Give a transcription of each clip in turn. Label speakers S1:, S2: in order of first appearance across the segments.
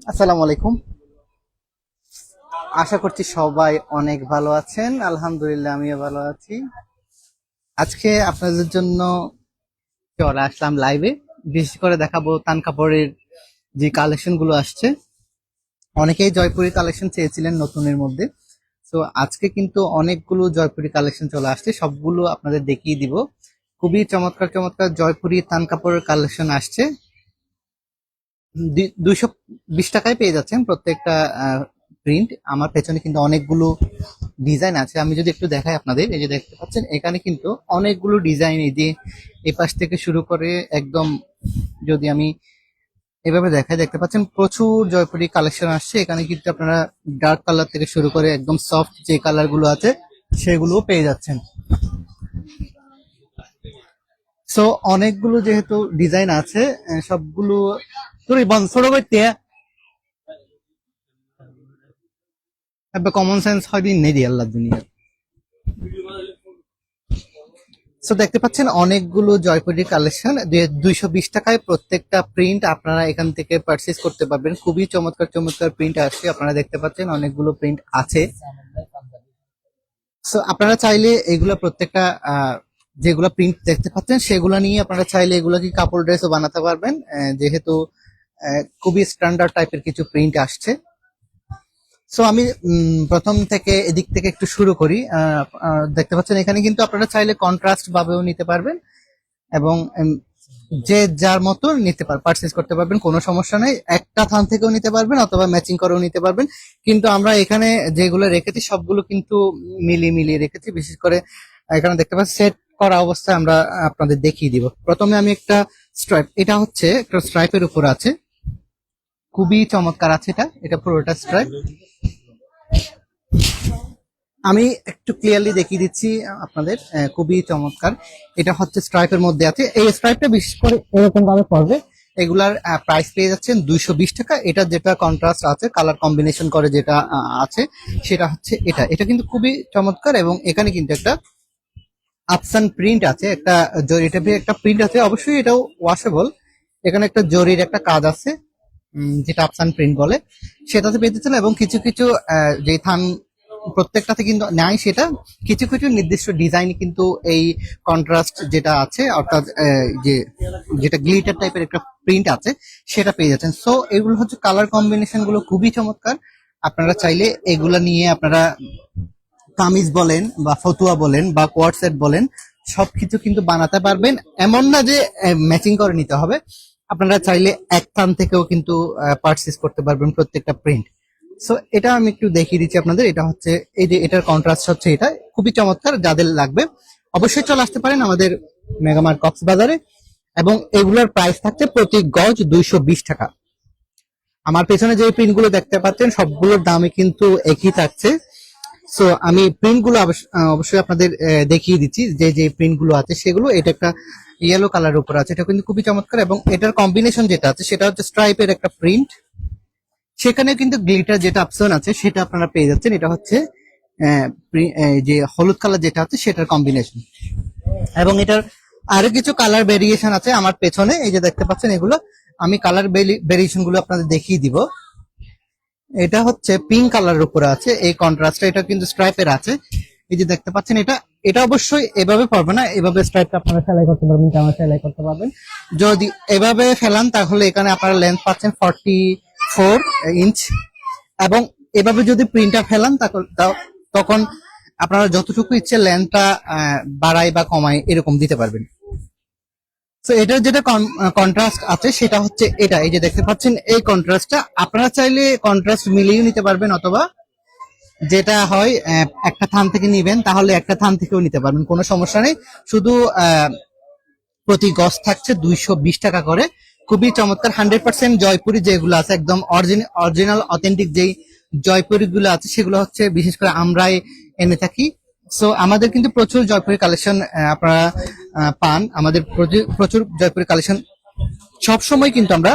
S1: আসসালামু আলাইকুম। আশা করছি সবাই অনেক ভালো আছেন। আলহামদুলিল্লাহ আমিও ভালো আছি। আজকে আপনাদের জন্য চলে আসলাম লাইভে। বিশেষ করে দেখাবো তান কাপড়ের যে কালেকশন গুলো আসছে। অনেকেই জয়পুরি কালেকশন চেয়েছিলেন নতুনের মধ্যে। তো আজকে কিন্তু অনেকগুলো জয়পুরি কালেকশন চলে আসছে, সবগুলো আপনাদের দেখিয়ে দিব। খুবই চমৎকার চমৎকার জয়পুরি তান কাপড়ের কালেকশন আসছে। 220 টাকায় পেয়ে যাচ্ছেন প্রত্যেকটা প্রিন্ট। আমার পেছনে কিন্তু অনেকগুলো ডিজাইন আছে, আমি যদি একটু দেখাই আপনাদের। এই যে দেখতে পাচ্ছেন এখানে কিন্তু অনেকগুলো ডিজাইন, এই যে এই পাশ থেকে শুরু করে একদম, যদি আমি এভাবে দেখাই, দেখতে পাচ্ছেন প্রচুর জয়পুরি কালেকশন আসছে। এখানে কিন্তু আপনারা ডার্ক কালার থেকে শুরু করে একদম সফট যে কালার গুলো আছে সেগুলোও পেয়ে যাচ্ছেন। সো অনেকগুলো যেহেতু ডিজাইন আছে, সবগুলো তোর বন্ধ ছোট করতে কমন সেন্স হয়তো নেই আল্লাহ দুনিয়া। সো দেখতে পাচ্ছেন অনেকগুলো জয়পুরি কালেকশন 220 টাকায় প্রত্যেকটা প্রিন্ট আপনারা এখান থেকে পারচেজ করতে পারবেন। খুবই চমৎকার চমৎকার প্রিন্ট আসছে, আপনারা দেখতে পাচ্ছেন অনেকগুলো প্রিন্ট আছে। সো আপনারা চাইলে এগুলো প্রত্যেকটা যেগুলো প্রিন্ট দেখতে পাচ্ছেন সেগুলো নিয়ে আপনারা চাইলে এগুলো কি কাপড় ড্রেসও বানাতে পারবেন, যেহেতু খুবই স্ট্যান্ডার্ড টাইপের কিছু প্রিন্ট আসছে। সো আমি প্রথম থেকে এদিক থেকে একটু শুরু করি। দেখতে পাচ্ছেন এখানে কিন্তু আপনারা চাইলে কন্ট্রাস্ট ভাবেও নিতে পারবেন, এবং যে যার মতো নিতে পারচেজ করতে পারবেন, কোনো সমস্যা নেই। একটা থান থেকেও নিতে পারবেন অথবা ম্যাচিং করেও নিতে পারবেন। কিন্তু আমরা এখানে যেগুলো রেখেছি সবগুলো কিন্তু মিলিয়ে রেখেছি। বিশেষ করে এখানে দেখতে পাচ্ছি সেট করা অবস্থায় আমরা আপনাদের দেখিয়ে দিব। প্রথমে আমি একটা স্ট্রাইপ, এটা হচ্ছে একটা স্ট্রাইপের উপর আছে, খুবই চমৎকার আছে। এটা এটা পুরোটা স্ট্রাইপ। আমি একটু ক্লিয়ারলি দেখিয়ে দিচ্ছি আপনাদের, খুবই চমৎকার। এটা হচ্ছে স্ট্রাইপের মধ্যে আছে। এই স্ট্রাইপটা বিশেষ করে এরকম ভাবে পড়বে। এগুলার প্রাইস পেয়ে যাচ্ছেন 220 টাকা। এটা যেটা কন্ট্রাস্ট আছে, কালার কম্বিনেশন করে যেটা আছে, সেটা হচ্ছে এটা। এটা কিন্তু খুবই চমৎকার, এবং এখানে কিন্তু একটা আফসান প্রিন্ট আছে, একটা জরি টাইপের একটা প্রিন্ট আছে। অবশ্যই এটাও ওয়াশেবল। এখানে একটা জরির একটা কাজ আছে, যেটা আফসান প্রিন্ট বলে, সেটাতে পেতেছেন। এবং কিছু কিছু যে থান প্রত্যেকটাতে কিন্তু নাই, সেটা কিছু কিছু নির্দিষ্ট ডিজাইন কিন্তু এই কন্ট্রাস্ট যেটা আছে, অর্থাৎ যে যেটা গ্লিটার টাইপের একটা প্রিন্ট আছে সেটা পেয়ে যাচ্ছেন। সো এগুলো হচ্ছে কালার কম্বিনেশন গুলো খুবই চমৎকার। আপনারা চাইলে এগুলা নিয়ে আপনারা কামিজ বলেন বা ফতুয়া বলেন বা কোয়ার্ড সেট বলেন, সবকিছু কিন্তু বানাতে পারবেন। এমন না যে ম্যাচিং করে নিতে হবে, আপনারা চাইলে এক থান থেকেও কিন্তু পারচেজ করতে পারবেন প্রত্যেকটা প্রিন্ট। সো এটা আমি একটু দেখিয়ে দিচ্ছি আপনাদের। এটা হচ্ছে এই যে এটার কন্ট্রাস্ট হচ্ছে এটা, খুবই চমৎকার। যাদের লাগবে অবশ্যই চলে আসতে পারেন আমাদের মেগামার্ট কক্সবাজারে, এবং এগুলোর প্রাইস থাকছে প্রতি গজ 220 টাকা। আমার পেছনে যে প্রিন্ট গুলো দেখতে পাচ্ছেন সবগুলোর দামই কিন্তু একই থাকছে। সো আমি প্রিন্ট গুলো অবশ্যই আপনাদের দেখিয়ে দিচ্ছি। যে যে প্রিন্ট গুলো আছে সেগুলো, এটা একটা ইয়েলো কালার উপর আছে, এটা কিন্তু খুবই চমৎকার। এবং এটার কম্বিনেশন যেটা আছে সেটা হচ্ছে স্ট্রাইপের একটা প্রিন্ট, সেখানে কিন্তু গ্লিটার যেটা অপশন আছে সেটা আপনারা পেয়ে যাচ্ছেন। এটা হচ্ছে যে হলুদ কালার যেটা আছে সেটার কম্বিনেশন। এবং এটার আরো কিছু কালার ভেরিয়েশন আছে আমার পেছনে, এই যে দেখতে পাচ্ছেন এগুলো। আমি কালার ভেরিয়েশন গুলো আপনাদের দেখিয়ে দিব। এটা হচ্ছে পিঙ্ক কালারের উপরে আছে এই কন্ট্রাস্টটা, এটা কিন্তু স্ট্রাইপের আছে। এই যে দেখতে পাচ্ছেন এটা, এটা অবশ্যই এভাবে পড়বে না, এভাবে স্ট্রাইপটা আপনারা সেলাই করতে পারবেন, জামা সেলাই করতে পারবেন। যদি এভাবে ফেলান তাহলে এখানে আপনারা লেন্থ পাচ্ছেন 44 ইঞ্চ। এবং এভাবে যদি প্রিন্টটা ফেলান তখন আপনারা যতটুকু ইচ্ছে লেন্থটা বাড়াই বা কমাই এরকম দিতে পারবেন। তো এটার যেটা কন্ট্রাস্ট আছে সেটা হচ্ছে এটা, এই যে দেখতে পাচ্ছেন এই কন্ট্রাস্টটা। আপনারা চাইলে কন্ট্রাস্ট মিলিয়ে নিতে পারবেন, অথবা যেটা হয় একটা থান থেকে নিবেন তাহলে একটা থান থেকেও নিতে পারবেন, কোনো সমস্যা নেই। শুধু প্রতি গজ থাকছে 220 টাকা করে। খুবই চমৎকার 100% জয়পুরি যেগুলো আছে, একদম অরিজিনাল অথেন্টিক যেই জয়পুরি গুলো আছে সেগুলো হচ্ছে বিশেষ করে আমরাই এনে থাকি। সো আমাদের কিন্তু প্রচুর জয়পুরি কালেকশন আপনারা পান। আমাদের প্রচুর জয়পুরি কালেকশন সবসময় কিন্তু আমরা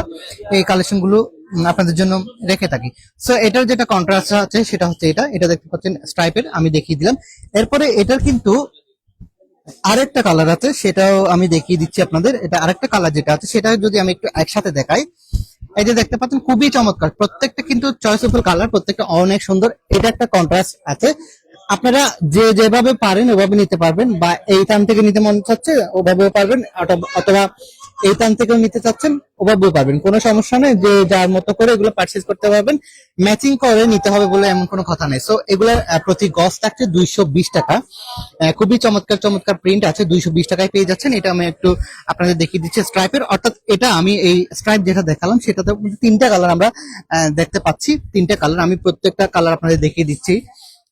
S1: এই কালেকশন গুলো আপনাদের জন্য রেখে থাকি। সো এটার যেটা কন্ট্রাস্ট আছে সেটা হচ্ছে এটা, এটা দেখতে পাচ্ছেন স্ট্রাইপের, আমি দেখিয়ে দিলাম। এরপরে এটার কিন্তু আরেকটা কালার আছে, সেটাও আমি দেখিয়ে দিচ্ছি আপনাদের। এটা আরেকটা কালার যেটা আছে সেটা যদি আমি একটু একসাথে দেখাই, এই যে দেখতে পাচ্ছেন খুবই চমৎকার, প্রত্যেকটা কিন্তু চয়েসেবল কালার, প্রত্যেকটা অনেক সুন্দর। এটা একটা কন্ট্রাস্ট আছে, আপনারা যে যেভাবে পারেন ওভাবে নিতে পারবেন, বা এই টান থেকে নিতে মন চাচ্ছে ওভাবেও পারবেন, অথবা এই টান থেকেও নিতে চাচ্ছেন ওভাবেও পারবেন, কোনো সমস্যা নেই। যে যার মতো করে এগুলো পারচেজ করতে পারবেন, ম্যাচিং করে নিতে হবে বলে এমন কোনো কথা নেই। সো এগুলোর প্রতি গজ থাকছে 220 টাকা। খুবই চমৎকার চমৎকার প্রিন্ট আছে, 220 টাকায় পেয়ে যাচ্ছেন। এটা আমি একটু আপনাদের দেখিয়ে দিচ্ছি স্ট্রাইপের, অর্থাৎ এটা আমি এই স্ট্রাইপ যেটা দেখালাম সেটাতে তিনটা কালার আমরা দেখতে পাচ্ছি, তিনটা কালার, আমি প্রত্যেকটা কালার আপনাদের দেখিয়ে দিচ্ছি।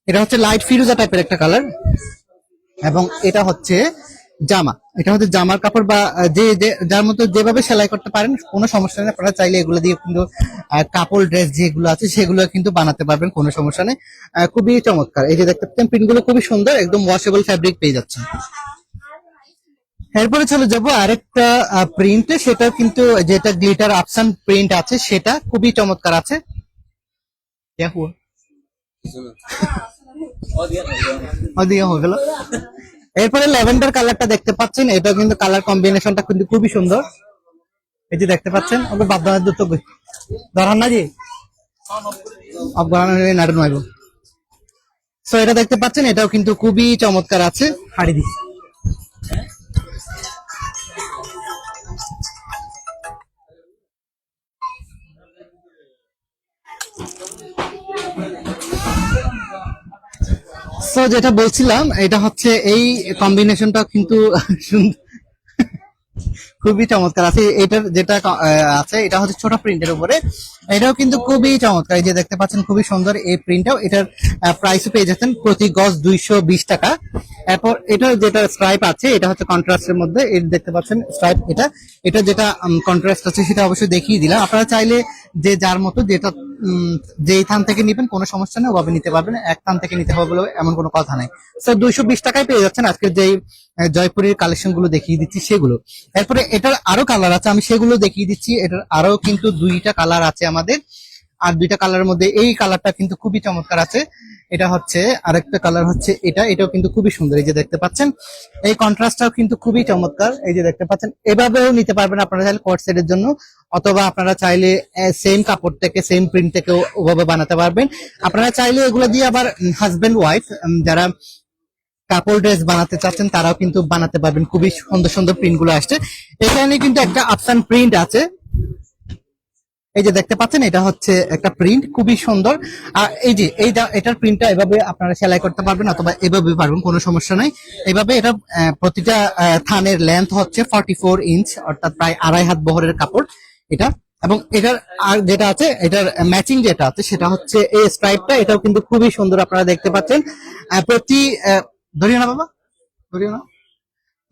S1: এটা হচ্ছে লাইট ফিরোজা টাইপের একটা কালার, এবং এটা হচ্ছে জামা, এটা হচ্ছে জামার কাপড়, বা যার মতো যেভাবে সেলাই করতে পারেন কোনো সমস্যা নেই। আপনারা চাইলে এগুলো দিয়ে কিন্তু কাপড় ড্রেস যেগুলো আছে সেগুলো কিন্তু বানাতে পারবেন, কোনো সমস্যা নেই। খুবই চমৎকার, এই যে দেখতে পাচ্ছেন প্রিন্ট গুলো খুবই সুন্দর, একদম ওয়াশেবল ফ্যাব্রিক পেয়ে যাচ্ছেন। এরপরে চলে যাব আরেকটা প্রিন্টে, সেটা কিন্তু যেটা গ্লিটার আপসান প্রিন্ট আছে সেটা খুবই চমৎকার আছে। ওদিকে হয়ে গেল। এরপরে ল্যাভেন্ডার কালারটা দেখতে পাচ্ছেন, এটা কিন্তু কালার কম্বিনেশনটা কিন্তু খুবই সুন্দর। এই যে দেখতে পাচ্ছেন, ওকে বাপদানের দুটো ধরান না জি আফগান নাড়ু নয়। সো এটা দেখতে পাচ্ছেন, এটাও কিন্তু খুবই চমৎকার আছে। হাড়ি দিস সো যেটা বলছিলাম, এটা হচ্ছে এই কম্বিনেশনটা কিন্তু সুন্দর, খুবই চমৎকার আছে। এটার যেটা আছে এটা হচ্ছে ছোট প্রিন্টের উপরে, এটাও কিন্তু খুবই চমৎকার। এই যে দেখতে পাচ্ছেন খুবই সুন্দর এই প্রিন্টটাও, এটার প্রাইসও পেয়ে যাচ্ছেন প্রতি গজ 220 টাকা। এরপর এটার যেটা স্ট্রাইপ আছে এটা হচ্ছে কন্ট্রাস্টের মধ্যে, এটা দেখতে পাচ্ছেন স্ট্রাইপ, এটা যেটা কন্ট্রাস্ট আছে সেটা অবশ্যই দেখিয়ে দিলাম। আপনারা চাইলে যে যার মতো যেটা যেই থান থেকে নিবেন কোনো সমস্যা নেই, ওভাবে নিতে পারবেন, এক থান থেকে নিতে হবে বলে এমন কোনো কথা নাই। স্যার 220 টাকায় পেয়ে যাচ্ছেন আজকের যেই জয়পুরের কালেকশন গুলো দেখিয়ে দিচ্ছি সেগুলো। এরপরে এটার আরো কালার আছে, আমি সেগুলো দেখিয়ে দিচ্ছি। এটার আরো কিন্তু দুইটা কালার আছে আমাদের, আর দুইটা কালারের মধ্যে এই কালারটা কিন্তু খুবই চমৎকার আছে। এটা হচ্ছে আরেকটা কালার হচ্ছে এটাও কিন্তু খুবই সুন্দর, এই যে দেখতে পাচ্ছেন এই কন্ট্রাস্টটাও কিন্তু খুবই চমৎকার। এই যে দেখতে পাচ্ছেন, এভাবেও নিতে পারবেন আপনারা চাইলে কোট সেটের জন্য, অথবা আপনারা চাইলে সেম কাপড় থেকে সেম প্রিন্ট থেকে ওভাবে বানাতে পারবেন। আপনারা চাইলে এগুলো দিয়ে আবার হাজবেন্ড ওয়াইফ যারা কাপড় ড্রেস বানাতে চাচ্ছেন তারাও কিন্তু বানাতে পারবেন, খুবই সুন্দর সুন্দর প্রিন্ট গুলো আসছে। এখানে কিন্তু একটা আফসান প্রিন্ট আছে, এই যে দেখতে পাচ্ছেন এটা হচ্ছে একটা প্রিন্ট খুবই সুন্দর। আর এই যে এটার প্রিন্টটা এভাবে আপনারা সেলাই করতে পারবেন, অথবা এভাবে পারবেন, কোনো সমস্যা নাই। এভাবে এটা প্রতিটা থানের লেন্থ হচ্ছে 44 ইঞ্চ, অর্থাৎ প্রায় 2.5 হাত বহরের কাপড় এটা। এবং এটার আর যেটা আছে এটার ম্যাচিং যেটা আছে সেটা হচ্ছে এই স্ট্রাইপটা, এটাও কিন্তু খুবই সুন্দর আপনারা দেখতে পাচ্ছেন। প্রতি ধরিও না বাবা, ধরিও না,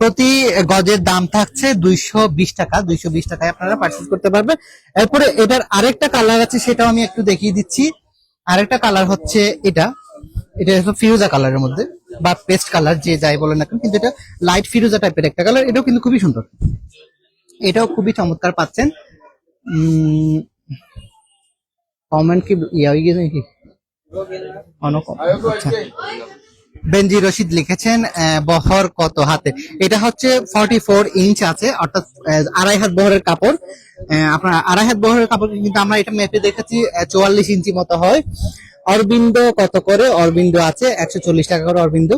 S1: প্রতি গজের দাম থাকছে 220 টাকা, 220 টাকায় আপনারা পার্চেস করতে পারবেন। এরপরে এটার আরেকটা কালার আছে, সেটাও আমি একটু দেখিয়ে দিচ্ছি। আরেকটা কালার হচ্ছে এটা, এটা ফিরোজা কালারের মধ্যে, বা পেস্ট কালার যে যাই বলেন না কেন, কিন্তু এটা লাইট ফিরোজা টাইপের একটা কালার, এটাও কিন্তু খুবই সুন্দর, এটাও খুবই চমৎকার পাচ্ছেন। কমেন্ট কি ইয়া হয়ে গেছে নাকি? আচ্ছা, বেনজি রশিদ লিখেছেন বহর কত হাতে, এটা হচ্ছে 44 ইঞ্চ আছে, অর্থাৎ 2.5 হাত বহরের কাপড়। আপনার 2.5 হাত বহরের কাপড়, কিন্তু আমরা এটা মেপে দেখেছি 44 ইঞ্চি মতো হয়। অরবিন্দ কত করে? অরবিন্দ আছে 140 টাকা করে অরবিন্দ।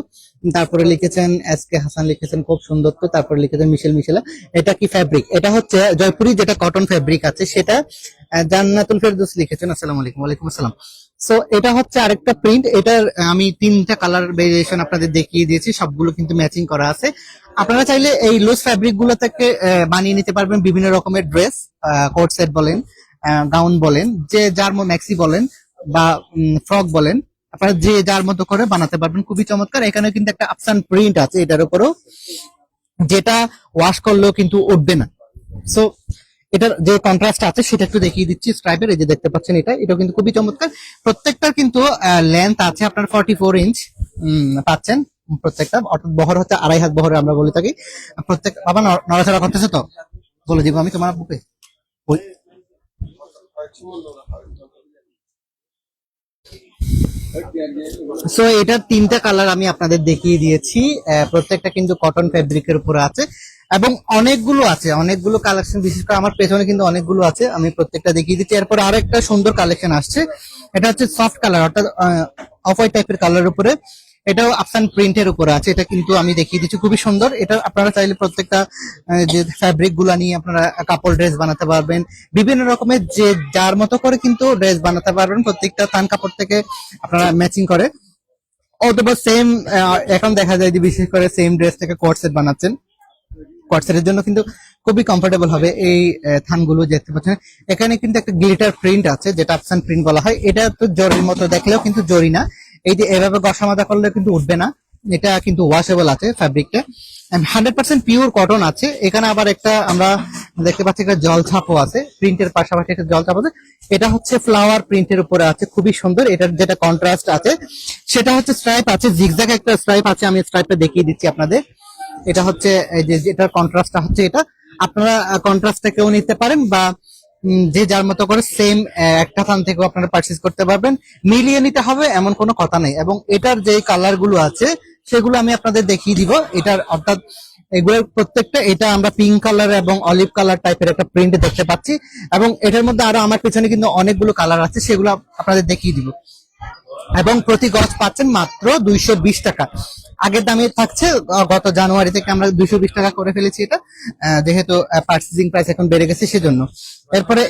S1: তারপরে লিখেছেন এস কে হাসান, লিখেছেন খুব সুন্দর তো। তারপরে লিখেছেন মিশেলা। এটা কি ফ্যাব্রিক? এটা হচ্ছে জয়পুরি যেটা কটন ফ্যাব্রিক আছে সেটা। জান্নাতুল ফেরদৌস লিখেছেন আসসালামু আলাইকুম। ওয়ালাইকুম আসসালাম। সো এটা হচ্ছে আরেকটা প্রিন্ট, এটার আমি 3টা কালার ভেরিয়েশন আপনাদের দেখিয়ে দিয়েছি, সবগুলো কিন্তু ম্যাচিং করা আছে। আপনারা চাইলে এই লুজ ফ্যাব্রিক গুলো থেকে বানিয়ে নিতে পারবেন বিভিন্ন রকমের ড্রেস, কোট সেট বলেন, গাউন বলেন, যে যার ম্যাক্সি বলেন, বা ফ্রক বলেন, আপনারা যে যার মতো করে বানাতে পারবেন, খুবই চমৎকার। এখানে কিন্তু একটা আফসান প্রিন্ট আছে এটার উপরও, যেটা ওয়াশ করলেও কিন্তু উঠবে না। সো এটার যে কন্ট্রাস্ট আছে সেটা একটু দেখিয়ে দিচ্ছি স্ট্রাইপের, এই যে দেখতে পাচ্ছেন এটাও কিন্তু খুবই চমৎকার। প্রত্যেকটার কিন্তু লেন্থ আছে আপনার 44 ইঞ্চ পাচ্ছেন প্রত্যেকটা, অর্থাৎ বহর হচ্ছে 2.5 হাত বহরে আমরা বলে থাকি। প্রত্যেক বাবা নড়াচড়া করতেছে তো বলে দিব আমি তোমার বুকে, সো এটার তিনটা কালার আমি আপনাদের দেখিয়ে দিয়েছি। প্রত্যেকটা কিন্তু কটন ফেব্রিকের উপরে আছে এবং অনেকগুলো কালেকশন, বিশেষ করে আমার পেছনে কিন্তু অনেকগুলো আছে, আমি প্রত্যেকটা দেখিয়ে দিচ্ছি। এরপর আরেকটা সুন্দর কালেকশন আসছে, এটা হচ্ছে সফট কালার, অর্থাৎ অফ হোয়াইট টাইপের কালার উপরে, এটাও আফসান প্রিন্টের উপরে আছে। এটা কিন্তু আমি দেখিয়ে দিচ্ছি, খুবই সুন্দর। এটা আপনারা চাইলে প্রত্যেকটা যে ফ্যাব্রিক গুলা নিয়ে আপনারা কাপড় ড্রেস বানাতে পারবেন, বিভিন্ন রকমের যে যার মতো করে কিন্তু ড্রেস বানাতে পারবেন, প্রত্যেকটা থান কাপড় থেকে আপনারা ম্যাচিং করে, অথবা সেম এখন দেখা যায় যে বিশেষ করে সেম ড্রেস থেকে কোট সেট বানাচ্ছেন, কোট সেটের জন্য কিন্তু খুবই কমফোর্টেবল হবে এই থানগুলো। দেখতে পাচ্ছেন এখানে কিন্তু একটা গ্লিটার প্রিন্ট আছে, যেটা আফসান প্রিন্ট বলা হয়। এটা তো জরির মতো দেখলেও কিন্তু জরি না, এই যে এভাবে গসা মাজা করলে কিন্তু উঠবে না, এটা কিন্তু ওয়াশেবল আছে ফ্যাব্রিকটা, 100% পিওর কটন আছে। এখানে আবার একটা আমরা দেখতে পাচ্ছি একটা জল ছাপও আছে, প্রিন্টের পাশাপাশি একটা জল ছাপ আছে। এটা হচ্ছে ফ্লাওয়ার প্রিন্টের উপরে আছে, খুবই সুন্দর। এটার যেটা কন্ট্রাস্ট আছে সেটা হচ্ছে স্ট্রাইপ আছে, জিগজ্যাগ একটা স্ট্রাইপ আছে, আমি স্ট্রাইপটা দেখিয়ে দিচ্ছি আপনাদের। এটা হচ্ছে এই যে এটার কন্ট্রাস্টটা হচ্ছে এটা, আপনারা কন্ট্রাস্টটা কেউ নিতে পারেন বা যে যার মতো করে সেম একটা থান থেকেও আপনারা পারচেজ করতে পারবেন। মিলিয়ে নিতে হবে এমন কোনো কথা নেই। এবং এটার যে কালার গুলো আছে সেগুলো আমি আপনাদের দেখিয়ে দিব। এটার অর্থাৎ এগুলোর প্রত্যেকটা, এটা আমরা পিঙ্ক কালার এবং অলিভ কালার টাইপের একটা প্রিন্ট দেখতে পাচ্ছি, এবং এটার মধ্যে আরো আমার পেছনে কিন্তু অনেকগুলো কালার আছে, সেগুলো আপনাদের দেখিয়ে দিব। এবং প্রতি গজ পাচ্ছেন মাত্র 220 টাকা। আগের দামে থাকছে, গত জানুয়ারি থেকে আমরা 220 টাকা করে ফেলেছি এটা, যেহেতু পার্চেসিং প্রাইস এখন বেড়ে গেছে সেজন্য। এরপরে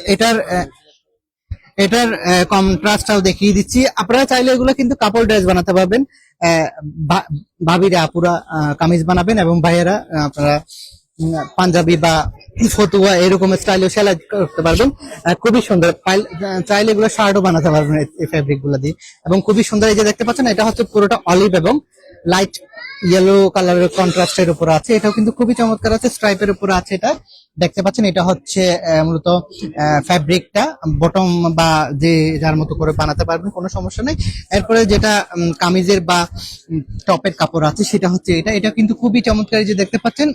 S1: এটার কন্ট্রাস্টটাও দেখিয়ে দিচ্ছি। আপনারা চাইলে এগুলো কিন্তু কাপড় ড্রেস বানাতে পারবেন, ভাবিরা আপুরা কামিজ বানাবেন, এবং ভাইয়েরা আপনারা পাঞ্জাবি বা ফতুয়া এরকম স্টাইলে সেলাই করতে পারবেন। খুবই সুন্দর, চাইলে এগুলো শার্টও বানাতে পারবেন এই ফেব্রিক গুলো দিয়ে, এবং খুবই সুন্দর। এই যে দেখতে পাচ্ছেন এটা হচ্ছে পুরোটা অলিভ এবং লাইট ইয়েলো কালারের কন্ট্রাস্টের উপর আছে, এটাও কিন্তু খুবই চমৎকার আছে, স্ট্রাইপের উপর আছে। এটা দেখতে পাচ্ছেন এটা হচ্ছে মূলত ফ্যাব্রিকটা বটম বা যে যার মতো করে বানাতে পারবেন, কোনো সমস্যা নেই। এরপরে যেটা কামিজের বা টপের কাপড় আছে সেটা হচ্ছে এটা কিন্তু খুবই চমৎকার। এই যে দেখতে পাচ্ছেন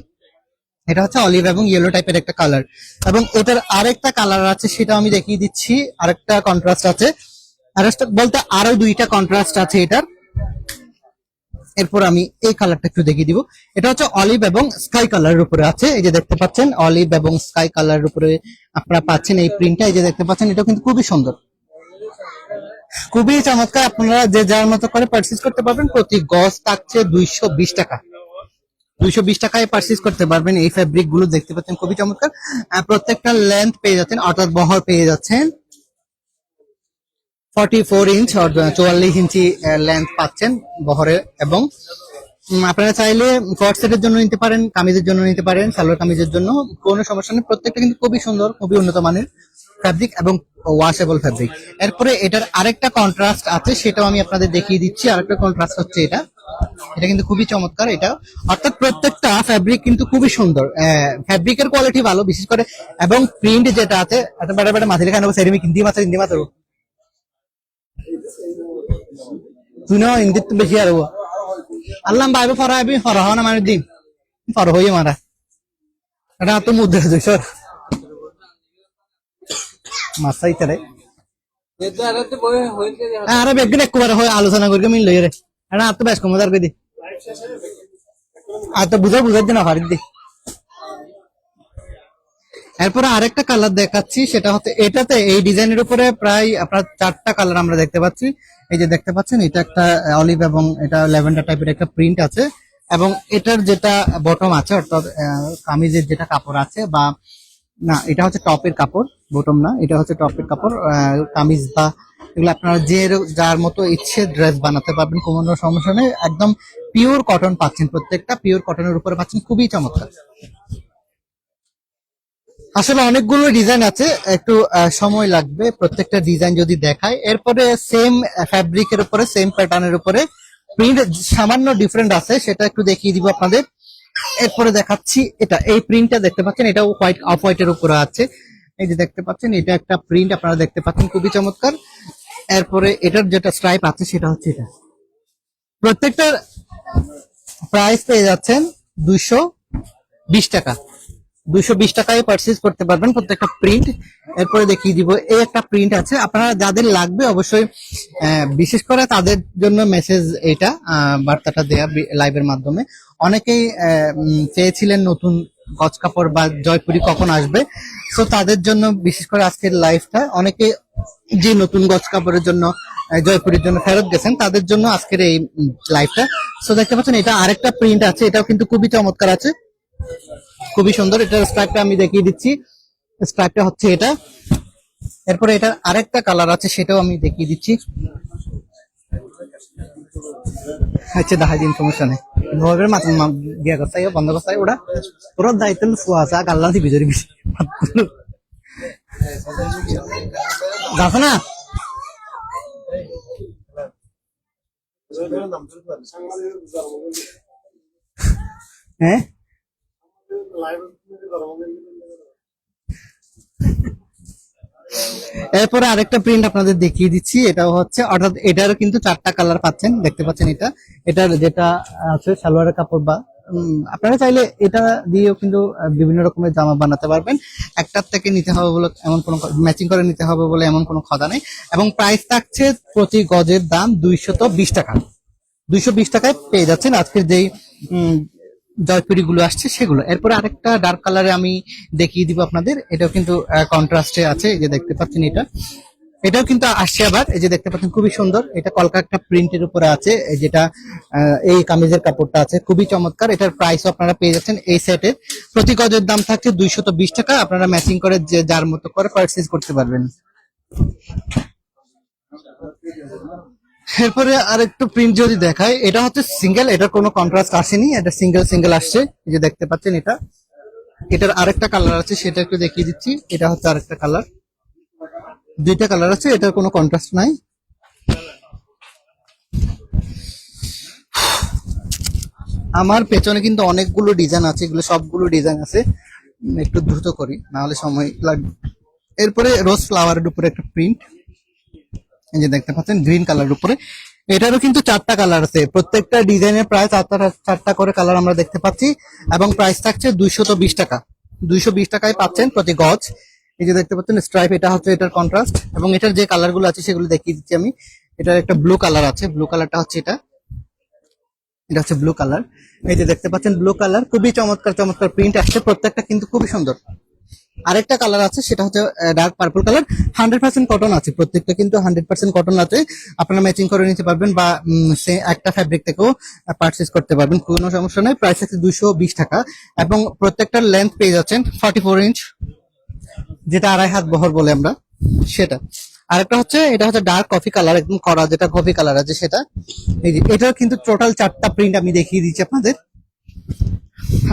S1: এটা হচ্ছে অলিভ এবং ইয়েলো টাইপের একটা কালার, এবং এটার আরেকটা কালার আছে সেটা আমি দেখিয়ে দিচ্ছি। আরেকটা কন্ট্রাস্ট আছে, আরেকটা বলতে আরো দুইটা কন্ট্রাস্ট আছে এটার। এরপর আমি এই কালারটা একটু দেখিয়ে দিব। এটা হচ্ছে অলিভ এবং স্কাই কালারের উপরে আছে, এই যে দেখতে পাচ্ছেন অলিভ এবং স্কাই কালারের উপরে আপনারা পাচ্ছেন এই প্রিন্টটা। এই যে দেখতে পাচ্ছেন এটা কিন্তু খুবই সুন্দর, খুবই চমৎকার। আপনারা যে যার মতো করে পারচেজ করতে পারবেন। প্রতি গজ থাকছে 220 টাকা, 220 টাকায় পারচেজ করতে পারবেন। এই ফ্যাব্রিক গুলো দেখতে পাচ্ছেন খুবই চমৎকার। প্রত্যেকটা লেন্থ পেয়ে যাচ্ছেন, অর্থাৎ বহর পেয়ে যাচ্ছেন 44 ইঞ্চ, 44 ইঞ্চি লেন্থ পাচ্ছেন বহরে। এবং আপনারা চাইলে কট সেটের জন্য নিতে পারেন, কামিজের জন্য নিতে পারেন, সালোয়ার কামিজের জন্য, কোনো সমস্যা নেই। প্রত্যেকটা কিন্তু খুবই সুন্দর, খুবই উন্নত মানের ফ্যাব্রিক এবং ওয়াশেবল ফ্যাব্রিক। এরপরে এটার আরেকটা কন্ট্রাস্ট আছে, সেটাও আমি আপনাদের দেখিয়ে দিচ্ছি। আরেকটা কন্ট্রাস্ট হচ্ছে এটা, এটা কিন্তু খুবই চমৎকার। এটা অর্থাৎ প্রত্যেকটা ফ্যাব্রিক কিন্তু খুবই সুন্দর, ফ্যাব্রিকের কোয়ালিটি ভালো বিশেষ করে, এবং প্রিন্ট যেটা আছে এত বেড়া বেড়া মাঝে রেখে নেবো সেরিমি হিন্দি মাত্র তুই না হিন্দি তো বেশি আর আল্লাহ বাইবে ফরা আবি ফরা হওয়া না মানে দিন ফর হইয়ে মারা এটা তো মুদ্রা দুইশোর মাসাই তারে আরে একদিন একবার হয় আলোচনা করি মিল লই রে এটা আর তো বেশ কমদার কই দি আর তো বুঝার দিন হারিয়ে দি। এরপরে আরেকটা কালার দেখাচ্ছি, সেটা হচ্ছে এটাতে এই ডিজাইনের উপরে প্রায় আপনার 4টা কালার আমরা দেখতে পাচ্ছি। এই যে দেখতে পাচ্ছেন এটা একটা অলিভ এবং এটা ল্যাভেন্ডার টাইপের একটা প্রিন্ট আছে, এবং এটার যেটা বটম আছে অর্থাৎ কামিজের যেটা কাপড় আছে, বা না এটা হচ্ছে টপের কাপড়, বটম না, এটা হচ্ছে টপের কাপড়। কামিজ বা এগুলো আপনারা যে যার মতো ইচ্ছে ড্রেস বানাতে পারবেন, কোনো সমস্যা নেই। একদম পিওর কটন পাচ্ছেন, প্রত্যেকটা পিওর কটনের উপরে পাচ্ছেন, খুবই চমৎকার। আসলে অনেকগুলো ডিজাইন আছে, একটু সময় লাগবে প্রত্যেকটা ডিজাইন যদি দেখায়। এরপরে সেম ফ্যাব্রিকের উপরে সেম প্যাটার্নের উপরে প্রিন্ট সামান্য ডিফারেন্ট আছে, সেটা একটু দেখিয়ে দিব আপনাদের। এরপরে দেখাচ্ছি এটা, এই প্রিন্টটা দেখতে পাচ্ছেন, এটাও হোয়াইট অফ হোয়াইটের উপরে আছে। এই যে দেখতে পাচ্ছেন এটা একটা প্রিন্ট আপনারা দেখতে পাচ্ছেন, খুবই চমৎকার। এরপরে এটার যেটা স্ট্রাইপ আছে সেটা হচ্ছে এটা। প্রত্যেকটার প্রাইস পেয়ে যাচ্ছেন 220 টাকা। 220 টাকায় পারচেজ করতে পারবেন প্রত্যেকটা প্রিন্ট। এরপরে দেখিয়ে দিব এই একটা প্রিন্ট আছে, আপনারা যাদের লাগবে অবশ্যই বিশেষ করে তাদের জন্য মেসেজ এটা বার্তাটা দেয়া লাইভের মাধ্যমে। অনেকেই চেয়েছিলেন নতুন গজ কাপড় বা জয়পুরি কখন আসবে, তো তাদের জন্য বিশেষ করে আজকের লাইভটা। অনেকে যে নতুন গজ কাপড়ের জন্য জয়পুরের জন্য ফেরত গেছেন তাদের জন্য আজকের এই লাইভটা। সো দেখতে পাচ্ছেন এটা আরেকটা প্রিন্ট আছে, এটাও কিন্তু খুবই চমৎকার আছে, খুবই সুন্দর। এটার স্ট্রাইপটা আমি দেখিয়ে দিচ্ছি, স্ট্রাইপটা হচ্ছে এটা। এরপরে এটার আরেকটা কালার আছে, সেটাও আমি দেখিয়ে দিচ্ছি। আচ্ছা দেখা দিন, সমস্যা নেই। ভাবে মাথা গিয়া করতে বন্ধ করতে ওরা ওরা দায়িত্ব ফুয়া আছে গাল্লা দিবি জরি বিছি যাস না। হ্যাঁ এরপরে আরেকটা প্রিন্ট আপনাদের দেখিয়ে দিচ্ছি, এটাও হচ্ছে অর্থাৎ এটারও কিন্তু 4টা কালার পাচ্ছেন, দেখতে পাচ্ছেন। এটার যেটা আছে সালোয়ারের কাপড় বা আপনারা চাইলে এটা দিয়েও কিন্তু বিভিন্ন রকমের জামা বানাতে পারবেন। একটার থেকে নিতে হবে বলে এমন কোনো, ম্যাচিং করে নিতে হবে বলে এমন কোনো কথা নেই। এবং প্রাইস থাকছে প্রতি গজের দাম 220 টাকা। 220 টাকায় পেয়ে যাচ্ছেন আজকের যেই জয়পুরি গুলো আসছে সেগুলো। এরপরে আরেকটা ডার্ক কালারে আমি দেখিয়ে দিব আপনাদের, এটাও কিন্তু কন্ট্রাস্টে আছে, এই যে দেখতে পাচ্ছেন। এটাও কিন্তু আসছে আবার, এই যে দেখতে পাচ্ছেন খুবই সুন্দর। এটা কলকা একটা প্রিন্টের উপরে আছে, যেটা এই কামিজের কাপড়টা আছে, খুবই চমৎকার। এটার প্রাইসও আপনারা পেয়ে যাচ্ছেন এই সেটের প্রতি গজের দাম থাকছে 220 টাকা। আপনারা ম্যাচিং করে যে যার মতো করে পারচেজ করতে পারবেন। এরপরে আরেকটু প্রিন্ট যদি দেখায়, এটা হচ্ছে সিঙ্গেল, এটার কোনো কন্ট্রাস্ট আসেনি, এটা সিঙ্গেল সিঙ্গেল আসছে, এই যে দেখতে পাচ্ছেন। এটার আরেকটা কালার আছে, সেটা একটু দেখিয়ে দিচ্ছি। এটা হচ্ছে আরেকটা কালার, 2টা কালার আছে, এটার কোনো কন্ট্রাস্ট নাই। আমার পেছনে কিন্তু অনেকগুলো ডিজাইন আছে, এগুলো সবগুলো ডিজাইন আছে, একটু দ্রুত করি নাহলে সময় লাগবে। এরপরে রোজ ফ্লাওয়ারের উপরে একটা প্রিন্ট, এই যে দেখতে পাচ্ছেন গ্রিন কালার উপরে। এটারও কিন্তু 4টা কালার আছে, প্রত্যেকটা ডিজাইনের প্রায় 4টা করে কালার আমরা দেখতে পাচ্ছি। এবং প্রাইস থাকছে 220 টাকা। 220 টাকায় পাচ্ছেন প্রতি গজ। এই যে দেখতে পাচ্ছেন স্ট্রাইপ, এটা হচ্ছে এটার কন্ট্রাস্ট। এবং এটার যে কালার গুলো আছে সেগুলো দেখিয়ে দিচ্ছি আমি। এটার একটা ব্লু কালার আছে, ব্লু কালারটা হচ্ছে এটা হচ্ছে ব্লু কালার। এই যে দেখতে পাচ্ছেন ব্লু কালার, খুবই চমৎকার চমৎকার প্রিন্ট আসছে, প্রত্যেকটা কিন্তু খুবই সুন্দর। আরেকটা কালার আছে, সেটা হচ্ছে ডার্ক পার্পল কালার, 100% কটন আছে, প্রত্যেকটা কিন্তু 100% কটন আছে। আপনারা ম্যাচিং করে নিতে পারবেন বা সে একটা ফ্যাব্রিক থেকেও পারচেজ করতে পারবেন, কোনো সমস্যা নেই। প্রাইস আছে 220 টাকা। এবং প্রত্যেকটার লেন্থ পেয়ে যাচ্ছেন 44 ইঞ্চ, যেটা 2.5 হাত বহর বলে আমরা সেটা। আরেকটা হচ্ছে এটা হচ্ছে ডার্ক কফি কালার, একদম কড়া যেটা কফি কালার আছে সেটা। এই যে এটার কিন্তু টোটাল 4টা প্রিন্ট আমি দেখিয়ে দিচ্ছি আপনাদের।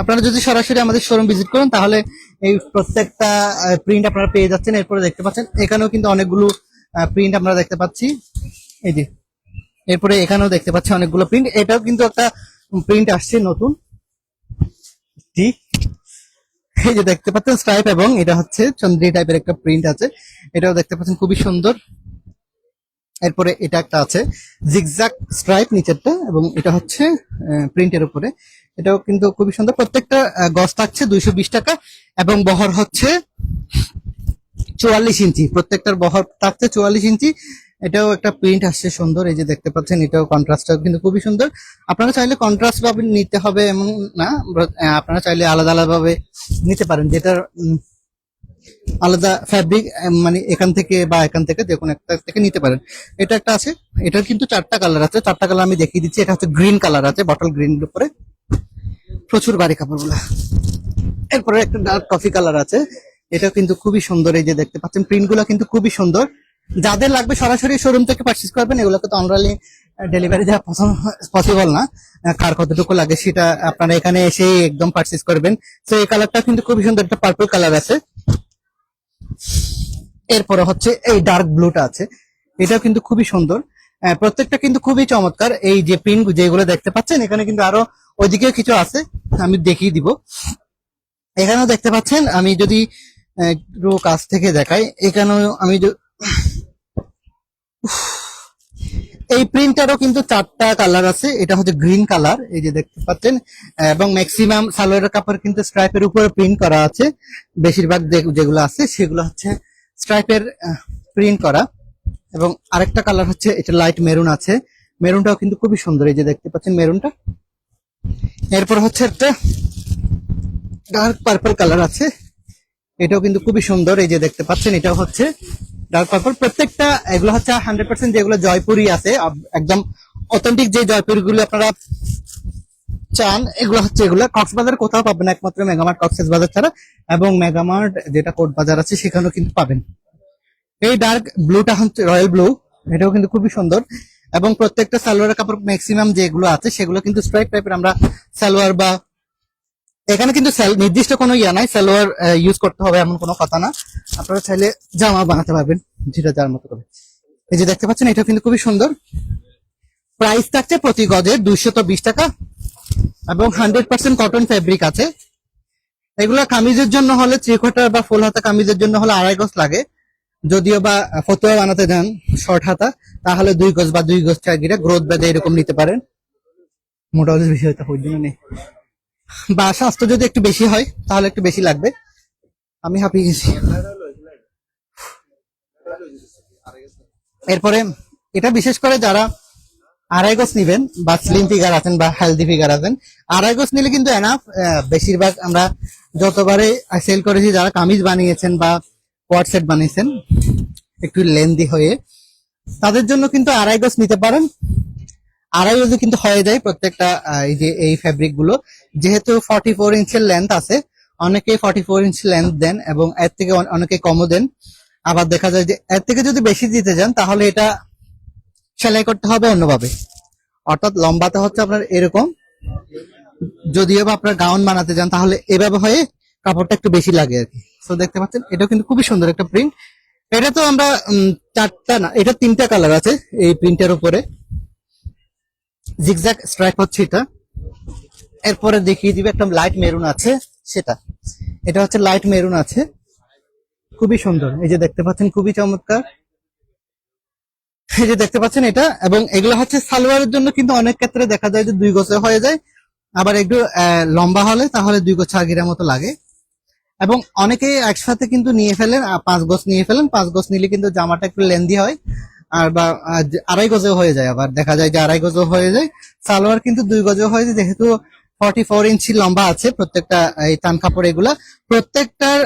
S1: আপনারা যদি সরাসরি আমাদের শোরুম ভিজিট করেন তাহলে এই প্রত্যেকটা প্রিন্ট আপনারা পেয়ে যাচ্ছেন। এরপরে দেখতে পাচ্ছেন এখানেও কিন্তু অনেকগুলো প্রিন্ট আমরা দেখতে পাচ্ছি, এই যে। এরপরে এখানেও দেখতে পাচ্ছি অনেকগুলো প্রিন্ট, এটাও কিন্তু একটা প্রিন্ট আসছে নতুন, ঠিক। এই যে দেখতে পাচ্ছেন স্ট্রাইপ, এবং এটা হচ্ছে চন্দ্রী টাইপের একটা প্রিন্ট আছে, এটাও দেখতে পাচ্ছেন খুবই সুন্দর। এরপরে এটা একটা আছে জিগজ্যাগ স্ট্রাইপ নিচেরটা, এবং এটা হচ্ছে প্রিন্টের উপরে, এটাও কিন্তু খুবই সুন্দর। প্রত্যেকটা গজ থাকছে 220 টাকা, এবং বহর হচ্ছে 44 ইঞ্চি, প্রত্যেকটার বহর থাকছে 44 ইঞ্চি। এটাও একটা প্রিন্ট আসছে সুন্দর, এই যে দেখতে পাচ্ছেন। এটাও কন্ট্রাস্টটাও কিন্তু খুবই সুন্দর। আপনারা চাইলে কন্ট্রাস্ট ভাবে নিতে হবে এমন না, আপনারা চাইলে আলাদা আলাদা ভাবে নিতে পারেন, যেটার আলাদা ফ্যাব্রিক মানে এখান থেকে বা এখান থেকে যে কোনো একটা থেকে নিতে পারেন। এটা একটা আছে, এটার কিন্তু 4টা কালার আছে, 4টা কালার আমি দেখিয়ে দিচ্ছি। এটা হচ্ছে গ্রিন কালার আছে, বটল গ্রিন উপরে, প্রচুর ভারী কাপড়গুলা। এরপরে একটা ডার্ক কফি কালার আছে, এটা কিন্তু খুবই সুন্দর, এই যে দেখতে পাচ্ছেন প্রিন্ট গুলা কিন্তু খুবই সুন্দর। যাদের লাগবে সরাসরি শোরুম থেকে পারচেজ করবেন, এগুলোকে তো অনলাইনে ডেলিভারি দেওয়া পসিবল না, কার কতটুকু লাগে সেটা আপনারা এখানে এসে একদম পারচেজ করবেন। তো এই কালারটা কিন্তু খুবই সুন্দর, একটা পার্পল কালার আছে। এরপরে হচ্ছে এই ডার্ক ব্লুটা আছে, এটাও কিন্তু খুবই সুন্দর। প্রত্যেকটা কিন্তু খুবই চমৎকার। এই যে প্রিন্ট যেগুলো দেখতে পাচ্ছেন, এখানে কিন্তু আরো ওইদিকেও কিছু আছে, আমি দেখিয়ে দিব। এখানেও দেখতে পাচ্ছেন, আমি যদি একটু কাছ থেকে দেখাই, এখানেও আমি এই প্রিন্টারও কিন্তু 4টা কালার আছে। এটা হচ্ছে গ্রিন কালার, এই যে দেখতে পাচ্ছেন, এবং ম্যাক্সিমাম সালোয়ারের কাপড় কিন্তু স্ট্রাইপের উপরে প্রিন্ট করা আছে। বেশিরভাগ যেগুলো আছে সেগুলো হচ্ছে স্ট্রাইপের প্রিন্ট করা। এবং আরেকটা কালার হচ্ছে এটা লাইট মেরুন আছে, মেরুনটাও কিন্তু খুবই সুন্দর, এই যে দেখতে পাচ্ছেন মেরুনটা। এরপর হচ্ছে একটা ডার্ক পার্পল কালার আছে, এটাও কিন্তু খুবই সুন্দর, এই যে দেখতে পাচ্ছেন এটাও হচ্ছে ডার্ক পার্পল। প্রত্যেকটা এগুলো হচ্ছে 100% যেগুলো জয়পুরি আছে, একদম অথেন্টিক যে জয়পুরি গুলো আপনারা চান, এগুলো হচ্ছে এগুলো কক্সবাজার কোথাও পাবেন, একমাত্র মেগামার্ট কক্সবাজার ছাড়া। এবং মেগামার্ট যেটা কোট বাজার আছে সেখানেও কিন্তু পাবেন। এই ডার্ক ব্লুটা হচ্ছে রয়্যাল ব্লু, এটাও কিন্তু খুবই সুন্দর। এবং প্রত্যেকটা সালোয়ারের কাপড় ম্যাক্সিমাম যেগুলো আছে সেগুলো কিন্তু স্ট্রাইপ টাইপের আমরা সালোয়ার, বা এখানে কিন্তু নির্দিষ্ট কোনো ইয়া নাই সালোয়ার ইউজ করতে হবে এমন কোনো কথা না, আপনারা চাইলে জামা বানাতে পারবেন যেটা যার মতো করে। এই যে দেখতে পাচ্ছেন এটা কিন্তু খুবই সুন্দর। প্রাইস থাকছে প্রতি গজে 220 টাকা এবং 100% কটন ফেব্রিক আছে। এগুলো কামিজের জন্য হলে 3/4 বা ফুল হাতা কামিজের জন্য হলে 2.5 গজ লাগে। যদিও বা ফতুয়া বানাতে যান শর্ট হাতা, তাহলে 2 গজ বা 2 গজ 4 গিরা গ্রোথ বেঁধে এরকম নিতে পারেন। মোটা গজ বেশি হয়তো ওই জন্য নেই, বা স্বাস্থ্য যদি একটু বেশি হয় তাহলে একটু বেশি লাগবে। আমি হাঁপিয়ে গেছি। এরপরে এটা বিশেষ করে যারা 2.5 গজ নিবেন বা স্লিম ফিগার আছেন বা হেলদি ফিগার আছেন, 2.5 গজ নিলে কিন্তু এনাফ। বেশিরভাগ আমরা যতবারে সেল করেছি যারা কামিজ বানিয়েছেন বা কোয়ার্ড সেট বানিয়েছেন একটু লেন্দি হয়ে, তাদের জন্য কিন্তু 2.5 গজ নিতে পারেন। 2.5 গজে কিন্তু হয়ে যায় প্রত্যেকটা এই যে এই ফ্যাব্রিক গুলো। যেহেতু 44 ইঞ্চের লেন্থ আছে, অনেকে 44 ইঞ্চ লেন্থ দেন এবং এর থেকে অনেকে কমও দেন। আবার দেখা যায় যে এর থেকে যদি বেশি দিতে যান তাহলে এটা সেলাই করতে হবে অন্যভাবে, অর্থাৎ লম্বাতে হচ্ছে আপনার এরকম, যদিও বা আপনার গাউন বানাতে যান তাহলে এভাবে হয়ে কাপড়টা একটু বেশি লাগে আর কি। তো দেখতে পাচ্ছেন এটাও কিন্তু খুবই সুন্দর একটা প্রিন্ট। এটা তো আমরা 4টা না, এটা 3টা কালার আছে এই প্রিন্টের উপরে, জিগজ্যাগ স্ট্রাইপ হচ্ছে এটা। এরপরে দেখিয়ে দিবে একটা লাইট মেরুন আছে, সেটা এটা হচ্ছে লাইট মেরুন আছে, খুবই সুন্দর, এই যে দেখতে পাচ্ছেন খুবই চমৎকার। এই যে দেখতে পাচ্ছেন এটা, এবং এগুলো হচ্ছে সালোয়ারের জন্য কিন্তু অনেক ক্ষেত্রে দেখা যায় যে 2 গজে হয়ে যায়, আবার একটু লম্বা হলে তাহলে 2 গজ 4 গিরার মতো লাগে। এবং অনেকে একসাথে কিন্তু নিয়ে ফেলেন, 5 গজ নিয়ে ফেলেন, 5 গজ নিলে কিন্তু জামাটা একটু লেন্দি হয়, আর বা 2.5 গজেও হয়ে যায়, আবার দেখা যায় যে 2.5 গজও হয়ে যায়। সালোয়ার কিন্তু 2 গজও হয়ে যায়, যেহেতু 44 ইঞ্চি লম্বা আছে প্রত্যেকটা এই তান কাপড়। এগুলা প্রত্যেকটার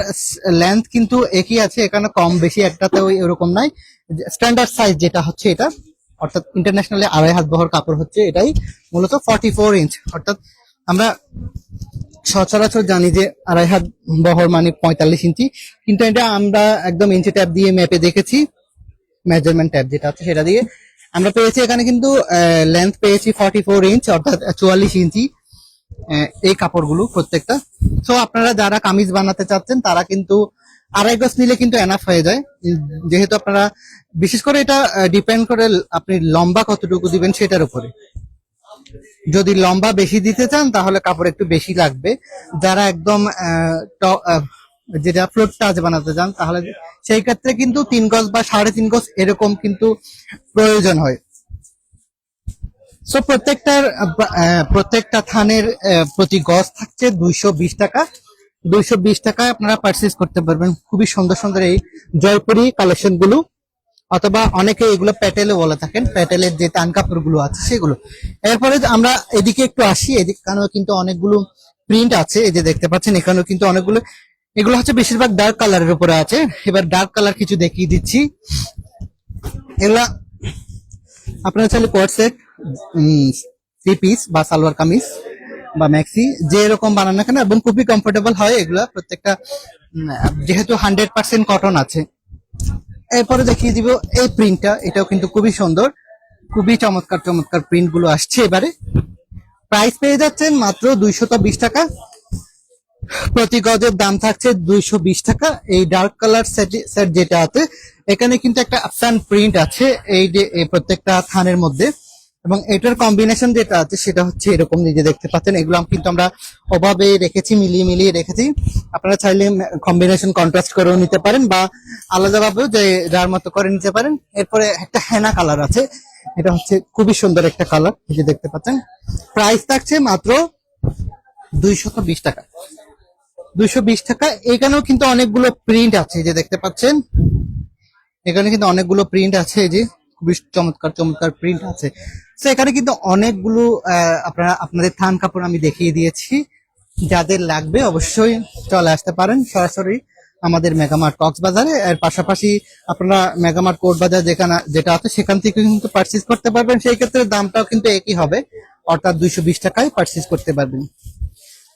S1: লেন্থ কিন্তু একই আছে, এখানে কম বেশি একটাতে ওই এরকম নাই। স্ট্যান্ডার্ড সাইজ যেটা হচ্ছে এটা, অর্থাৎ ইন্টারন্যাশনালি 2.5 হাত বহর কাপড় হচ্ছে এটাই মূলত 44 ইঞ্চ। অর্থাৎ আমরা সচরাচর জানি যে 2.5 হাত বহর মানে 45 ইঞ্চি, কিন্তু এটা আমরা একদম ইঞ্চি ট্যাব দিয়ে মেপে দেখেছি, মেজারমেন্ট ট্যাব যেটা আছে সেটা দিয়ে আমরা পেয়েছি, এখানে কিন্তু লেন্থ পেয়েছি 44 ইঞ্চ, অর্থাৎ 44 ইঞ্চি এই কাপড়গুলো প্রত্যেকটা। তো আপনারা যারা কামিজ বানাতে চাচ্ছেন তারা কিন্তু 2.5 গজ নিলে কিন্তু এনাফ হয়ে যায়। যেহেতু আপনারা বিশেষ করে এটা ডিপেন্ড করে আপনি লম্বা কতটুকু দিবেন সেটার উপরে। যদি লম্বা বেশি দিতে চান তাহলে কাপড় একটু বেশি লাগবে। যারা একদম যেটা ফ্লোর টাচ বানাতে চান তাহলে সেই ক্ষেত্রে কিন্তু 3 গজ বা 3.5 গজ এরকম কিন্তু প্রয়োজন হয়। সো প্রত্যেকটা থানের প্রতি গজ থাকছে 220 টাকা। 220 টাকায় আপনারা পারচেজ করতে পারবেন খুবই সুন্দর সুন্দর এই জয়পুরি কালেকশন গুলো, অথবা অনেকে এগুলো প্যাটেলে বলে থাকেন, প্যাটেলের যে তান কাপড় গুলো আছে সেগুলো। এরপরে আমরা এদিকে একটু আসি, এখানেও কিন্তু অনেকগুলো প্রিন্ট আছে, এই যে দেখতে পাচ্ছেন এখানেও কিন্তু অনেকগুলো। এগুলো হচ্ছে বেশিরভাগ ডার্ক কালারের উপরে আছে। এবার ডার্ক কালার কিছু দেখিয়ে দিচ্ছি। এগুলা আপনারা চাইলে কোয়ার্ড সেট, 3 পিস বা সালোয়ার কামিজ বা ম্যাক্সি যে এরকম বানান না কেন, এবং খুবই কমফোর্টেবল হয় এগুলা প্রত্যেকটা, যেহেতু 100% কটন আছে। এরপরে দেখিয়ে দিব এই প্রিন্টটা, এটাও কিন্তু খুবই সুন্দর, খুবই চমৎকার চমৎকার প্রিন্ট গুলো আসছে এবারে। প্রাইস পেয়ে যাচ্ছেন মাত্র 220 টাকা, প্রতি গজের দাম থাকছে 220 টাকা। এই ডার্ক কালার সেট যেটা আছে এখানে কিন্তু একটা আফসান প্রিন্ট আছে এই যে প্রত্যেকটা থানের মধ্যে, এবং এটার কম্বিনেশন যেটা আছে সেটা হচ্ছে এরকম, নিজে দেখতে পাচ্ছেন। এগুলো কিন্তু আমরা ওভাবে রেখেছি, মিলিয়ে মিলিয়ে রেখেছি। আপনারা চাইলে কম্বিনেশন কন্ট্রাস্ট করেও নিতে পারেন বা আলাদাভাবেও যে যার মতো করে নিতে পারেন। এরপরে একটা হেনা কালার আছে, এটা হচ্ছে খুবই সুন্দর একটা কালার, এই যে দেখতে পাচ্ছেন। প্রাইস থাকছে মাত্র 220 টাকা। 220 টাকা। এখানেও কিন্তু অনেকগুলো প্রিন্ট আছে, এই যে দেখতে পাচ্ছেন। এখানে কিন্তু অনেকগুলো প্রিন্ট আছে, এই যে খুবই চমৎকার চমৎকার প্রিন্ট আছে। তো এখানে কিন্তু অনেকগুলো আপনাদের থান কাপড় আমি দেখিয়ে দিয়েছি। যাদের লাগবে অবশ্যই চলে আসতে পারেন সরাসরি আমাদের মেগামার্ট কক্সবাজারে। এর পাশাপাশি আপনারা মেগামার্ট কোর্ট বাজার যেটা আছে সেখান থেকে কিন্তু পারচেজ করতে পারবেন। সেই ক্ষেত্রে দামটাও কিন্তু একই হবে, অর্থাৎ 220 টাকায় পারচেজ করতে পারবেন।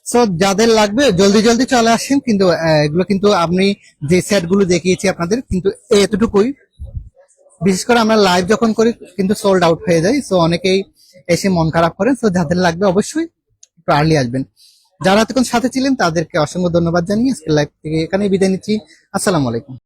S1: সো যাদের লাগবে জলদি জলদি চলে আসেন। কিন্তু এগুলো কিন্তু আমি যে সেট গুলো দেখিয়েছি আপনাদের কিন্তু এতটুকুই। বিশেষ করে আমরা লাইভ যখন করি কিন্তু সোল্ড আউট হয়ে যায়, সো অনেকেই এসে মন খারাপ করেন। সো যাদের লাগবে অবশ্যই একটু আর্লি আসবেন। যারা এতক্ষণ সাথে ছিলেন তাদেরকে অসংখ্য ধন্যবাদ জানিয়ে আজকে লাইভ থেকে এখানেই বিদায় নিচ্ছি। আসসালামু আলাইকুম।